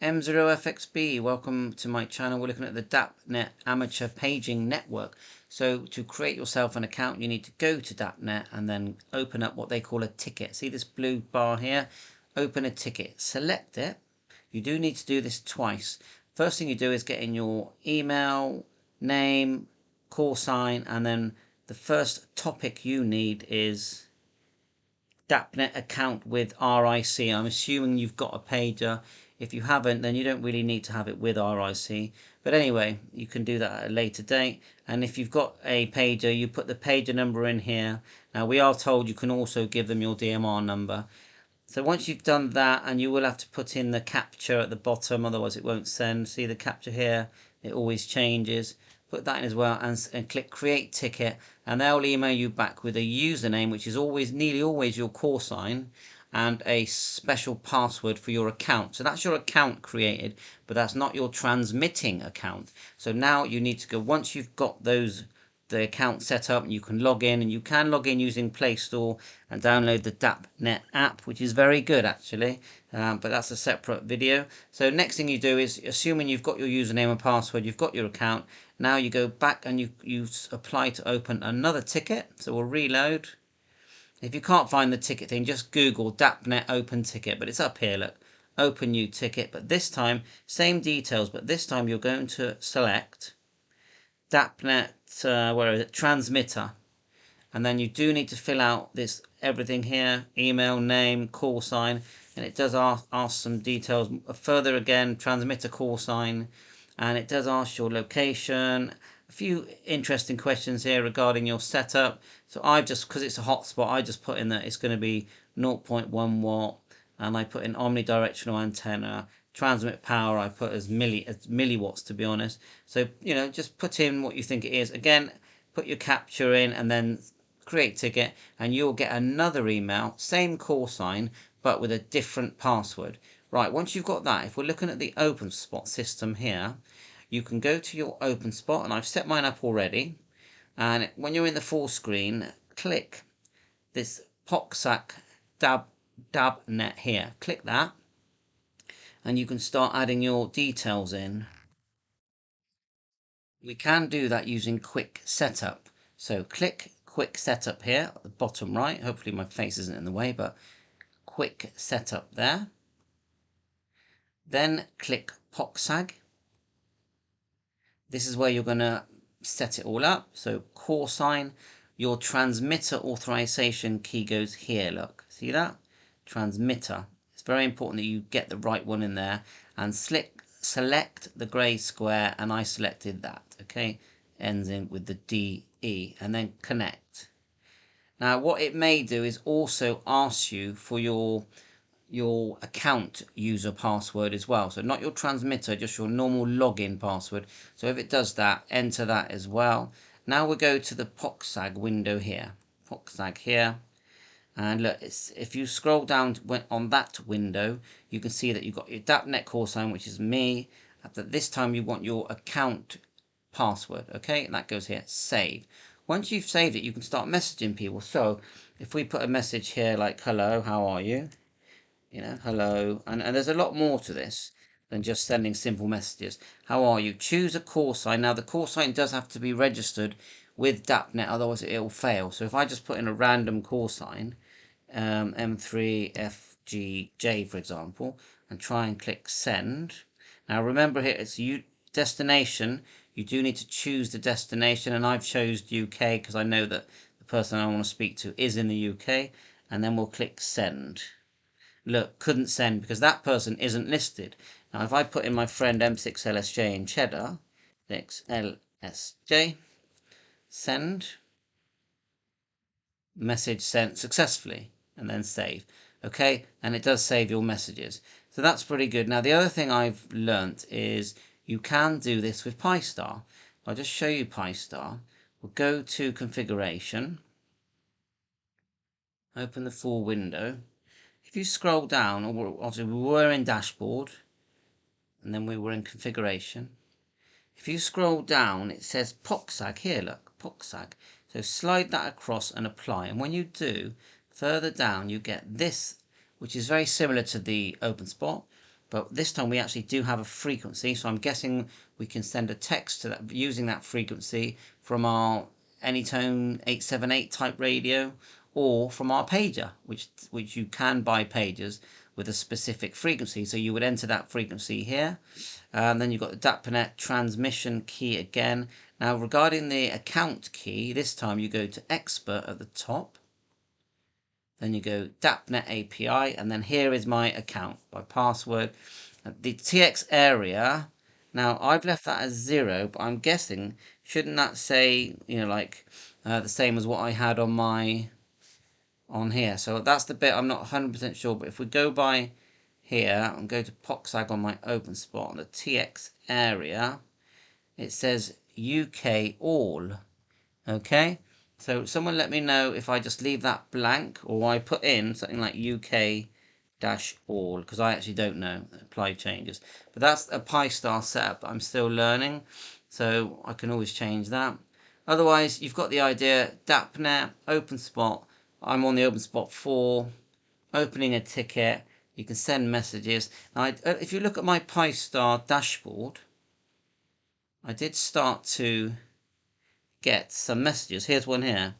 M0FXB, welcome to my channel. We're looking at the Dapnet Amateur Paging Network. So to create yourself an account, you need to go to Dapnet and then open up what they call a ticket. See this blue bar here? Open a ticket, select it. You do need to do this twice. First thing you do is get in your email, name, call sign, and then the first topic you need is Dapnet account with RIC. I'm assuming you've got a pager. If you haven't, then you don't really need to have it with RIC. But anyway, you can do that at a later date. And if you've got a pager, you put the pager number in here. Now we are told you can also give them your DMR number. So once you've done that, and you will have to put in the captcha at the bottom, otherwise it won't send. See the captcha here? It always changes. Put that in as well and click create ticket, and they'll email you back with a username, which is nearly always your call sign, and a special password for your account. So that's your account created, but that's not your transmitting account. So now you need to go, once you've got the account set up, you can log in, and you can log in using Play Store and download the Dapnet app, which is very good actually, but that's a separate video. So next thing you do is, assuming you've got your username and password, you've got your account, now you go back and you apply to open another ticket. So we'll reload. If you can't find the ticket thing, just Google Dapnet open ticket, but it's up here, look, open new ticket. But this time, same details, but this time you're going to select Dapnet, where is it, transmitter, and then you do need to fill out this everything here, email, name, call sign, and it does ask some details further again, transmitter, call sign, and it does ask your location, a few interesting questions here regarding your setup. So I've just, because it's a hotspot, I just put in that it's going to be 0.1 watt, and I put in omnidirectional antenna. Transmit power I put as milliwatts, to be honest. So just put in what you think it is. Again, put your captcha in and then create ticket, and you'll get another email, same call sign but with a different password. Right, once you've got that, if we're looking at the Openspot system here, you can go to your Openspot, and I've set mine up already, and when you're in the full screen, click this POXAC Dapnet here, click that, and you can start adding your details in. We can do that using quick setup. So click quick setup here at the bottom right. Hopefully my face isn't in the way, but quick setup there. Then click POXAG. This is where you're going to set it all up. So call sign, your transmitter authorization key goes here, look. See that? Transmitter. It's very important that you get the right one in there, and select the grey square, and I selected that, okay? Ends in with the DE, and then connect. Now what it may do is also ask you for your account user password as well. So not your transmitter, just your normal login password. So if it does that, enter that as well. Now we'll go to the POXAG window here. POXAG here. And look, if you scroll down on that window, you can see that you've got your Dapnet call sign, which is me. But this time you want your account password, okay? And that goes here, save. Once you've saved it, you can start messaging people. So if we put a message here like, hello, how are you? Hello. And there's a lot more to this than just sending simple messages. How are you? Choose a call sign. Now the call sign does have to be registered with Dapnet, otherwise it will fail. So if I just put in a random call sign, M3FGJ for example, and try and click send. Now remember here, it's destination. You do need to choose the destination, and I've chosen UK because I know that the person I want to speak to is in the UK, and then we'll click send. Look, couldn't send because that person isn't listed. Now if I put in my friend M6LSJ in Cheddar, 6LSJ, send, message sent successfully, and then save. Okay, and it does save your messages. So that's pretty good. Now the other thing I've learnt is you can do this with Pistar. I'll just show you Pistar. We'll go to configuration, open the full window. If you scroll down, obviously we were in dashboard, and then we were in configuration. If you scroll down, it says POXAG here, look, POXAG. So slide that across and apply. And when you do, further down, you get this, which is very similar to the Openspot, But this time we actually do have a frequency, so I'm guessing we can send a text to that using that frequency from our Anytone 878 type radio, or from our pager, which you can buy pagers with a specific frequency. So you would enter that frequency here, and then you've got the Dapnet transmission key again. Now regarding the account key, this time you go to expert at the top, then you go Dapnet API, and then here is my account by password. The TX area, now I've left that as 0, but I'm guessing, shouldn't that say, like the same as what I had on here? So that's the bit I'm not 100% sure, but if we go by here and go to POXAG on my Openspot on the TX area, it says UK all. Okay, so someone let me know if I just leave that blank or I put in something like UK-all, because I actually don't know apply changes. But that's a Pistar setup that I'm still learning, so I can always change that. Otherwise, you've got the idea. Dapnet, Openspot. I'm on the Openspot 4, opening a ticket. You can send messages. Now, if you look at my Pistar dashboard, I did start to get some messages. Here's one here.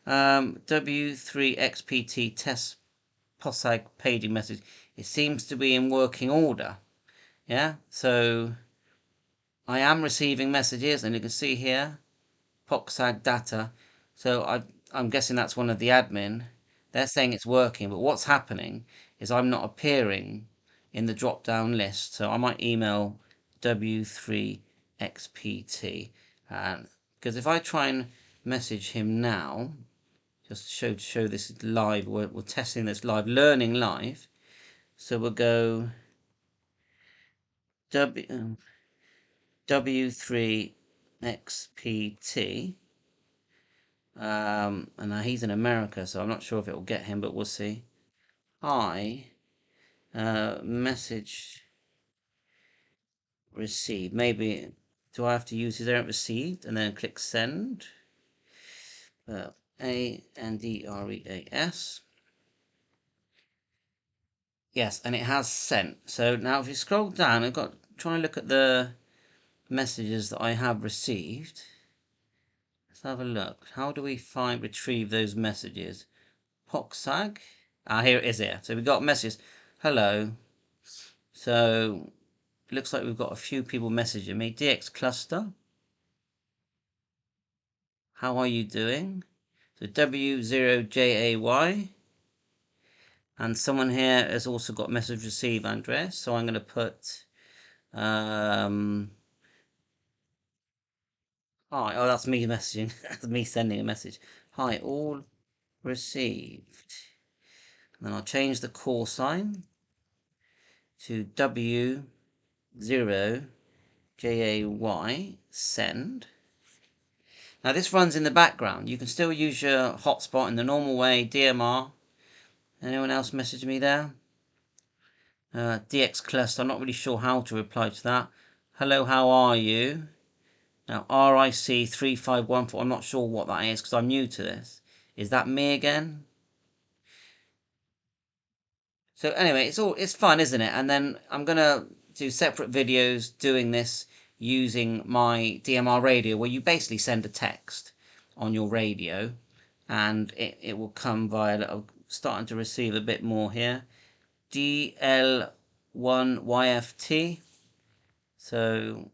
W3XPT test POSAG paging message. It seems to be in working order. Yeah, so I am receiving messages, and you can see here POSAG data. So I'm guessing that's one of the admin. They're saying it's working, but what's happening is I'm not appearing in the drop down list. So I might email W3XPT, because if I try and message him now, just to show this live, we're testing this live, learning live. So we'll go W3XPT, and now he's in America, so I'm not sure if it will get him, but we'll see. Hi, message received. Maybe, do I have to use his error received and then click send? ANDREAS. Yes, and it has sent. So now if you scroll down, try and look at the messages that I have received. Let's have a look. How do we retrieve those messages? POXAG. Here it is here. So we've got messages. Hello. So it looks like we've got a few people messaging me. DX cluster. How are you doing? So W0JAY. And someone here has also got message received, Andres. So I'm going to put hi. Oh, that's me messaging. That's me sending a message. Hi, all received. And then I'll change the call sign to W0JAY, send. Now this runs in the background. You can still use your hotspot in the normal way, DMR. Anyone else message me there? DX cluster, I'm not really sure how to reply to that. Hello, how are you? Now RIC 3514, I'm not sure what that is because I'm new to this. Is that me again? So anyway, it's fun, isn't it? And then I'm gonna do separate videos doing this using my DMR radio, where you basically send a text on your radio and it will come via, I'm starting to receive a bit more here, DL1YFT. So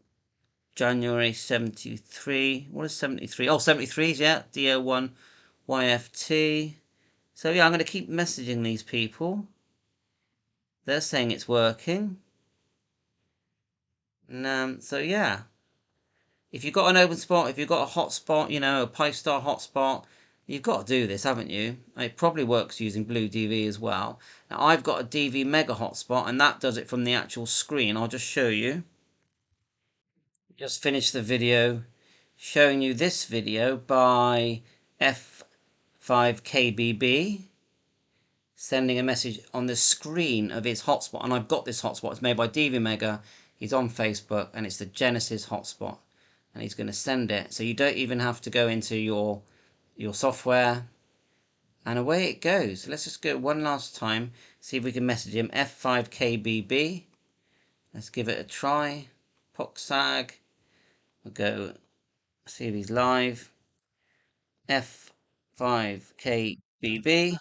January 73. What is 73? Oh, 73s, yeah. DL1YFT. So yeah, I'm going to keep messaging these people. They're saying it's working. And, so yeah. If you've got an Openspot, if you've got a hotspot, a Pistar hotspot, you've got to do this, haven't you? It probably works using Blue DV as well. Now I've got a DV Mega hotspot, and that does it from the actual screen. I'll just show you. Just finished the video showing you this video by F5KBB sending a message on the screen of his hotspot. And I've got this hotspot. It's made by DV Mega. He's on Facebook, and it's the Genesis hotspot. And he's going to send it. So you don't even have to go into your software. And away it goes. So let's just go one last time. See if we can message him. F5KBB. Let's give it a try. Poxag. We'll go see if he's live. F5KBB.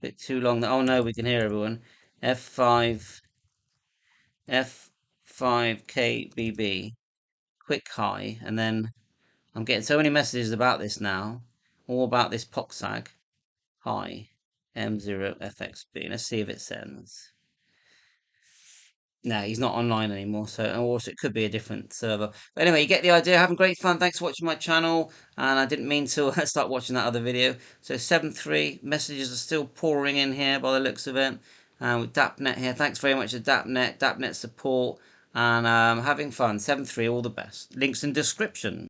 Bit too long. Oh no, we can hear everyone. F5 F5KBB. Quick hi, and then I'm getting so many messages about this now, all about this Poxag. Hi, M0FXB. Let's see if it sends. No, he's not online anymore, so also it could be a different server. But anyway, you get the idea. Having great fun. Thanks for watching my channel, and I didn't mean to start watching that other video. So 7.3 messages are still pouring in here by the looks of it. With Dapnet here. Thanks very much to Dapnet support, and having fun. 7.3, all the best. Links in description.